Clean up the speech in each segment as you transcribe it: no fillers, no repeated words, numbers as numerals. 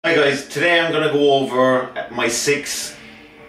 Hi guys, today I'm going to go over my 6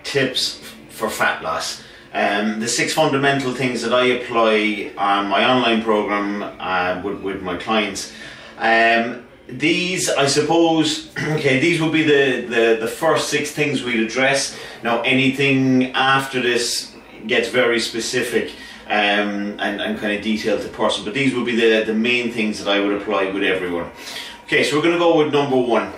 tips for fat loss. The 6 fundamental things that I apply on my online program with my clients. These, I suppose, okay, these will be the first 6 things we'd address. Now anything after this gets very specific and kind of detailed to person, but these will be the main things that I would apply with everyone. Okay, so we're going to go with number 1.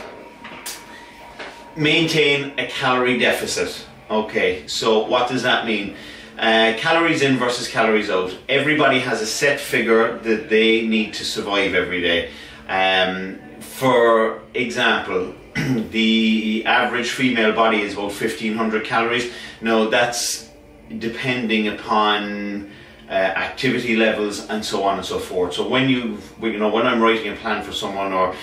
Maintain a calorie deficit. Okay, so what does that mean? Calories in versus calories out. Everybody has a set figure that they need to survive every day. For example, the average female body is about 1500 calories. Now that's depending upon activity levels and so on and so forth. So when when I'm writing a plan for someone, or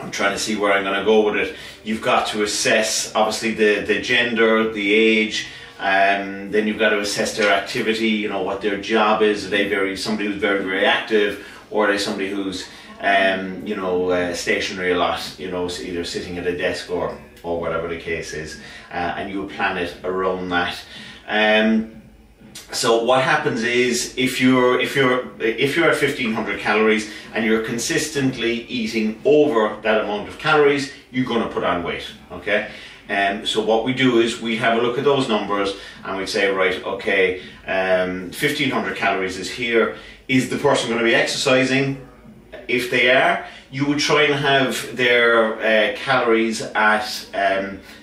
I'm trying to see where I'm going to go with it, you've got to assess obviously the gender, the age, then you've got to assess their activity, you know, what their job is. Are they somebody who's very active, or are they somebody who's stationary a lot, you know, either sitting at a desk or whatever the case is, and you plan it around that. So what happens is, if you're at 1500 calories and you're consistently eating over that amount of calories, you're going to put on weight. Okay, so what we do is we have a look at those numbers and we say, right, okay, 1500 calories is here. Is the person going to be exercising? If they are, you would try and have their calories at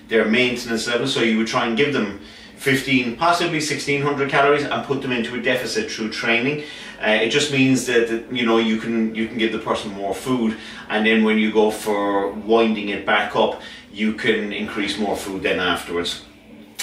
their maintenance level. So you would try and give them 15, possibly 1600 calories, and put them into a deficit through training. It just means that you can give the person more food, and then when you go for winding it back up, you can increase more food then afterwards,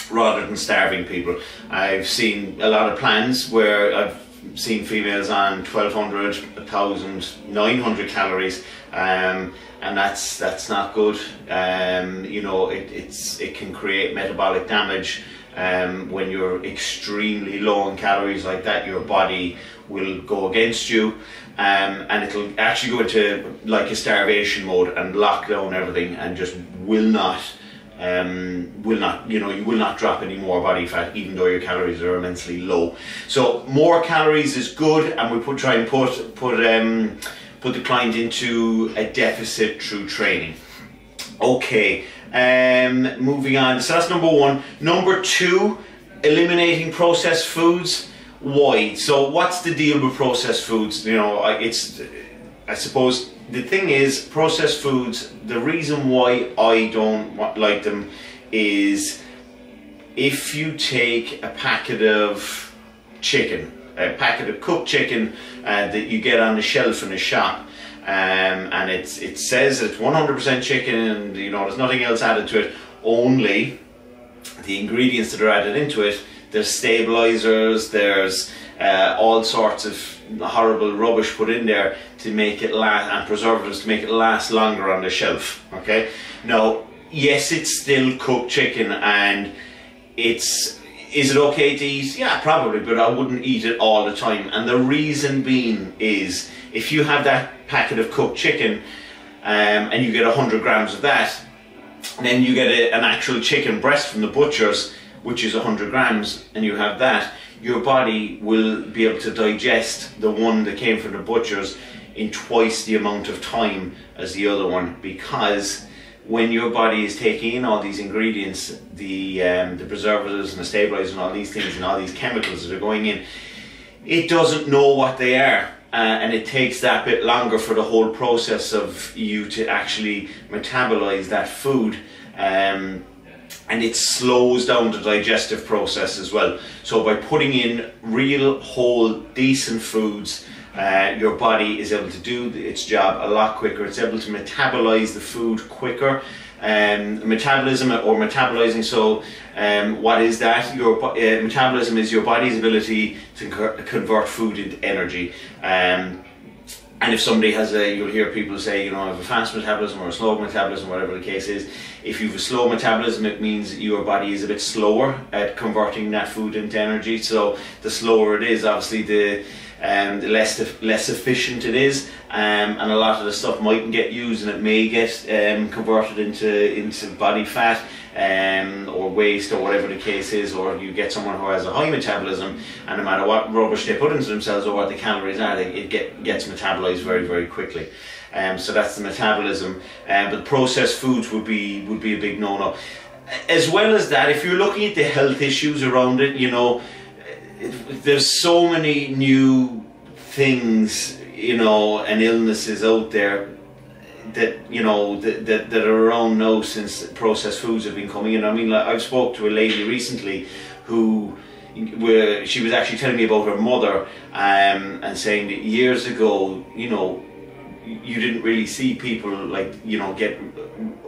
rather than starving people. I've seen a lot of plans where I've seen females on 1200, 1900 calories, and that's not good. It can create metabolic damage. When you're extremely low in calories like that, your body will go against you, and it'll actually go into like a starvation mode and lock down everything, and just will not you will not drop any more body fat, even though your calories are immensely low. So more calories is good, and we try and put the client into a deficit through training. Okay, moving on. So that's number 1. Number 2, eliminating processed foods. Why? So what's the deal with processed foods? You know, I suppose the thing is, processed foods, the reason why I don't like them is, if you take a packet of chicken, a packet of cooked chicken that you get on the shelf in a shop, and it says it's 100% chicken, and there's nothing else added to it, only the ingredients that are added into it. There's stabilizers, there's all sorts of horrible rubbish put in there to make it last, and preservatives to make it last longer on the shelf. Okay, now yes, it's still cooked chicken, and is it okay to eat? Yeah, probably, but I wouldn't eat it all the time. And the reason being is, if you have that packet of cooked chicken and you get 100 grams of that, then you get an actual chicken breast from the butchers, which is 100 grams, and you have that, your body will be able to digest the one that came from the butchers in twice the amount of time as the other one, because when your body is taking in all these ingredients, the preservatives and the stabilizers and all these things and all these chemicals that are going in, it doesn't know what they are, and it takes that bit longer for the whole process of you to actually metabolize that food, and it slows down the digestive process as well. So by putting in real, whole, decent foods, your body is able to do its job a lot quicker. It's able to metabolize the food quicker. Metabolism, or metabolizing, so what is that? Metabolism is your body's ability to convert food into energy. And if somebody has you'll hear people say, I have a fast metabolism or a slow metabolism, whatever the case is. If you have a slow metabolism, it means your body is a bit slower at converting that food into energy. So the slower it is, obviously the less efficient it is, and a lot of the stuff mightn't get used, and it may get converted into body fat, or waste, or whatever the case is. Or you get someone who has a high metabolism, and no matter what rubbish they put into themselves or what the calories are, it gets metabolized very, very quickly. So that's the metabolism. But processed foods would be a big no-no. As well as that, if you're looking at the health issues around it, you know, there's so many new things, you know, and illnesses out there that, you know, that are around now since processed foods have been coming in. I mean, like, I've spoke to a lady recently who she was actually telling me about her mother, and saying that years ago, you know, you didn't really see people, like, you know, get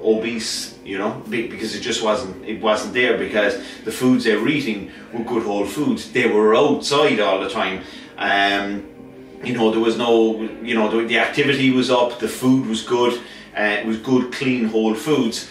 obese, you know, because it wasn't there, because the foods they were eating were good whole foods. They were outside all the time. You know, there was no, you know, the activity was up, the food was good, it was good, clean, whole foods.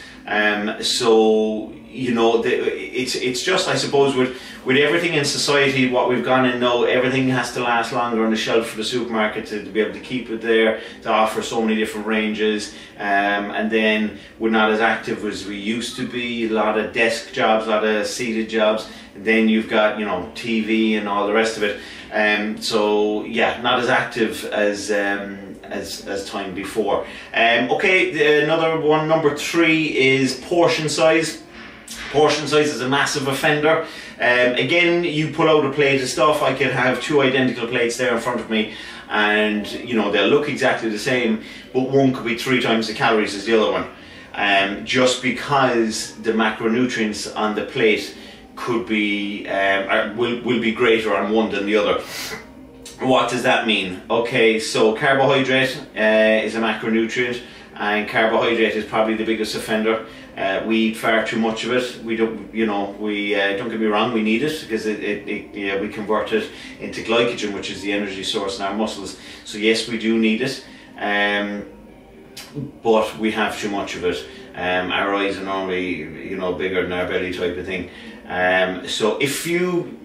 So, you know, it's just, I suppose, with everything in society, what we've gone in now, everything has to last longer on the shelf for the supermarket to be able to keep it there, to offer so many different ranges. And then we're not as active as we used to be, a lot of desk jobs, a lot of seated jobs. And then you've got, you know, TV and all the rest of it. So yeah, not as active as time before. Okay, another one, number 3, is portion size. Portion size is a massive offender. Again, you pull out a plate of stuff, I could have 2 identical plates there in front of me, and, you know, they'll look exactly the same, but one could be 3 times the calories as the other one. Just because the macronutrients on the plate could be, will be greater on one than the other. What does that mean? Okay, so carbohydrate is a macronutrient, and carbohydrate is probably the biggest offender. We eat far too much of it. We don't, you know, don't get me wrong, we need it, because we convert it into glycogen, which is the energy source in our muscles. So yes, we do need it, but we have too much of it. Our eyes are normally, you know, bigger than our belly, type of thing. So if you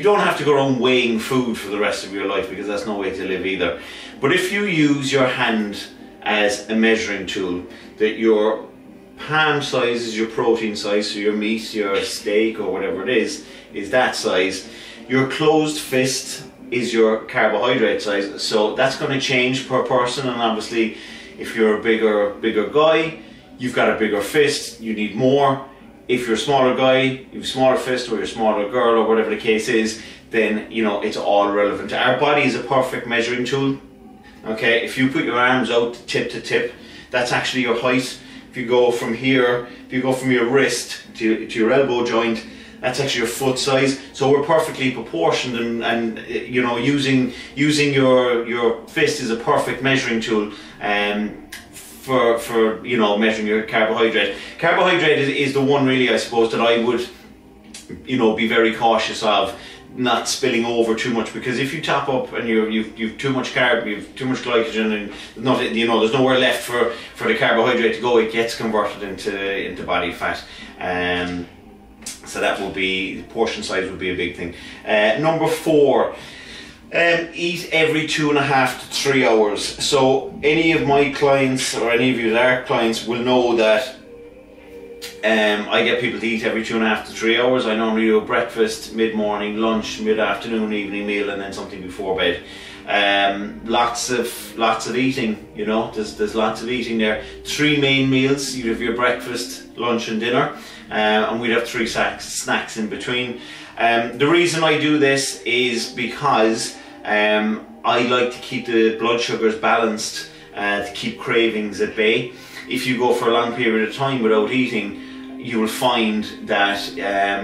don't have to go around weighing food for the rest of your life, because that's no way to live either. But if you use your hand as a measuring tool, that your palm size is your protein size, so your meat, your steak, or whatever it is that size. Your closed fist is your carbohydrate size, so that's going to change per person. And obviously, if you're a bigger guy, you've got a bigger fist, you need more. If you're a smaller guy, you have a smaller fist, or you're a smaller girl, or whatever the case is, then, you know, it's all relevant. Our body is a perfect measuring tool. Okay, if you put your arms out tip to tip, that's actually your height. If you go from here, if you go from your wrist to your elbow joint, that's actually your foot size. So we're perfectly proportioned, and you know, using your fist is a perfect measuring tool for you know, measuring your carbohydrate. Carbohydrate is the one, really, I suppose, that I would, you know, be very cautious of not spilling over too much, because if you top up and you've too much carb, you've too much glycogen, and not, you know, there's nowhere left for the carbohydrate to go, it gets converted into body fat. So that will be, portion size would be a big thing. Number 4, eat every 2.5 to 3 hours. So any of my clients, or any of you that are clients, will know that I get people to eat every 2.5 to 3 hours. I normally do a breakfast, mid-morning, lunch, mid-afternoon, evening meal, and then something before bed. Lots of eating, you know, there's lots of eating there. 3 main meals. You'd have your breakfast, lunch and dinner, and we'd have 3 snacks in between. The reason I do this is because I like to keep the blood sugars balanced, to keep cravings at bay. If you go for a long period of time without eating, you will find that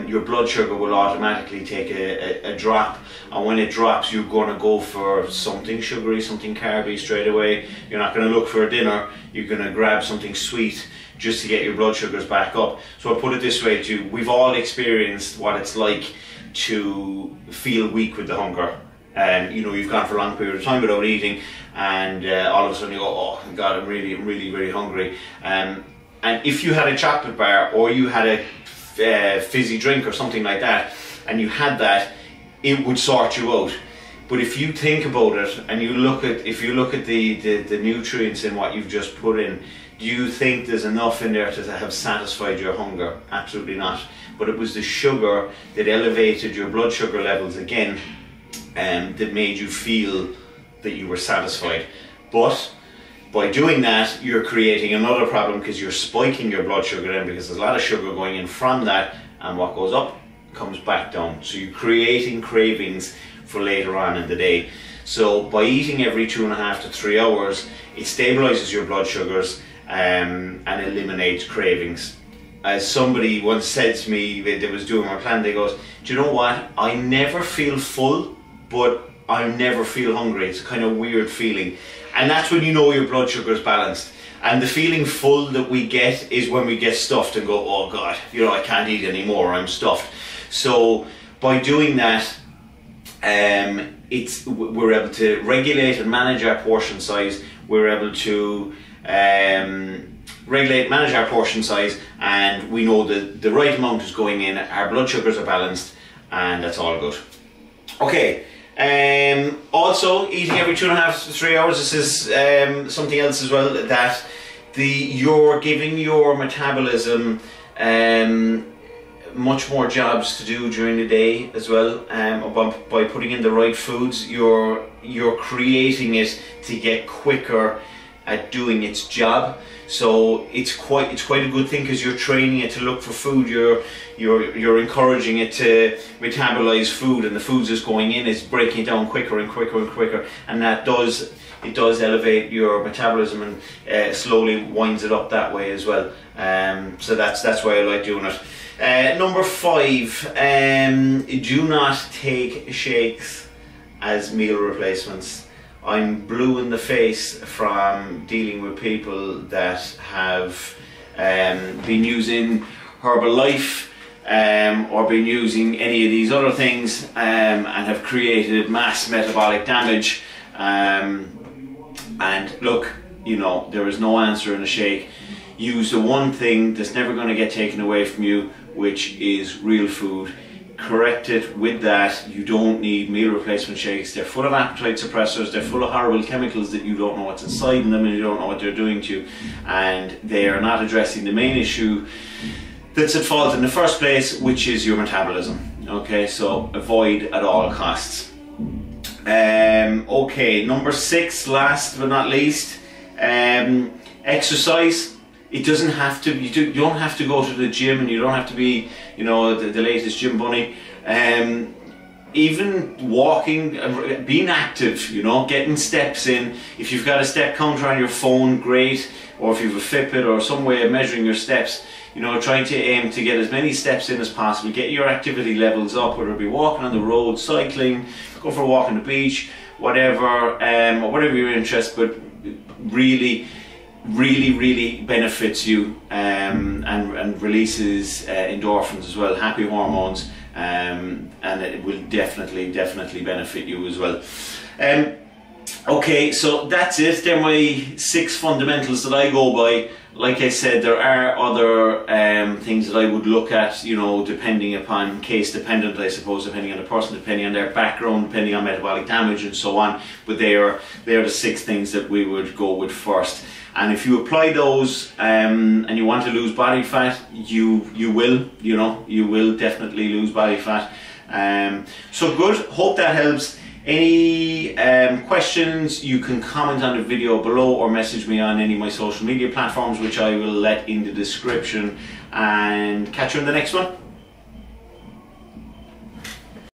your blood sugar will automatically take a drop, and when it drops, you're going to go for something sugary, something carby straight away. You're not going to look for a dinner, you're going to grab something sweet just to get your blood sugars back up. So I'll put it this way too, we've all experienced what it's like to feel weak with the hunger. You know, you've gone for a long period of time without eating, and all of a sudden you go, oh God, I'm really hungry. And if you had a chocolate bar, or you had a fizzy drink or something like that, and you had that, it would sort you out. But if you think about it and you look at, if you look at the nutrients in what you've just put in, do you think there's enough in there to have satisfied your hunger? Absolutely not. But it was the sugar that elevated your blood sugar levels again, that made you feel that you were satisfied. But by doing that, you're creating another problem, because you're spiking your blood sugar then, because there's a lot of sugar going in from that, and what goes up comes back down. So you're creating cravings for later on in the day. So by eating every 2.5 to 3 hours, it stabilizes your blood sugars and eliminates cravings. As somebody once said to me that was doing my plan, they goes, do you know what, I never feel full, but I never feel hungry. It's a kind of weird feeling. And that's when you know your blood sugar is balanced. And the feeling full that we get is when we get stuffed and go, oh God, you know, I can't eat anymore, I'm stuffed. So by doing that, we're able to regulate and manage our portion size. We're able to regulate, manage our portion size, and we know that the right amount is going in, our blood sugars are balanced, and that's all good. Okay, also eating every 2.5 to 3 hours, this is something else as well, that you're giving your metabolism much more jobs to do during the day as well. By putting in the right foods, you're creating it to get quicker at doing its job. So it's quite a good thing, because you're training it to look for food. You're encouraging it to metabolize food, and the foods that's going in is breaking it down quicker and quicker and quicker, and that does elevate your metabolism and slowly winds it up that way as well. So that's why I like doing it. Number 5, do not take shakes as meal replacements. I'm blue in the face from dealing with people that have been using Herbalife or been using any of these other things and have created mass metabolic damage. And look, you know, there is no answer in a shake. Use the one thing that's never going to get taken away from you, which is real food. Correct it with that. You don't need meal replacement shakes. They're full of appetite suppressors, they're full of horrible chemicals that you don't know what's inside in them, and you don't know what they're doing to you, and they are not addressing the main issue that's at fault in the first place, which is your metabolism. Okay, so avoid at all costs. Okay, number 6, last but not least, exercise. It doesn't have to, you don't have to go to the gym, and you don't have to be, you know, the latest gym bunny. Even walking, being active, you know, getting steps in. If you've got a step counter on your phone, great. Or if you have a Fitbit or some way of measuring your steps, you know, trying to aim to get as many steps in as possible. Get your activity levels up, whether it be walking on the road, cycling, go for a walk on the beach, whatever, or whatever your interest, but really benefits you and releases endorphins as well, happy hormones, and it will definitely benefit you as well. Okay, so that's it. They're my 6 fundamentals that I go by. Like I said, there are other things that I would look at, you know, depending upon, case dependent, I suppose, depending on the person, depending on their background, depending on metabolic damage and so on. But they are the 6 things that we would go with first. And if you apply those and you want to lose body fat, you will definitely lose body fat. So good, hope that helps. Any questions, you can comment on the video below or message me on any of my social media platforms, which I will let in the description, and catch you in the next one.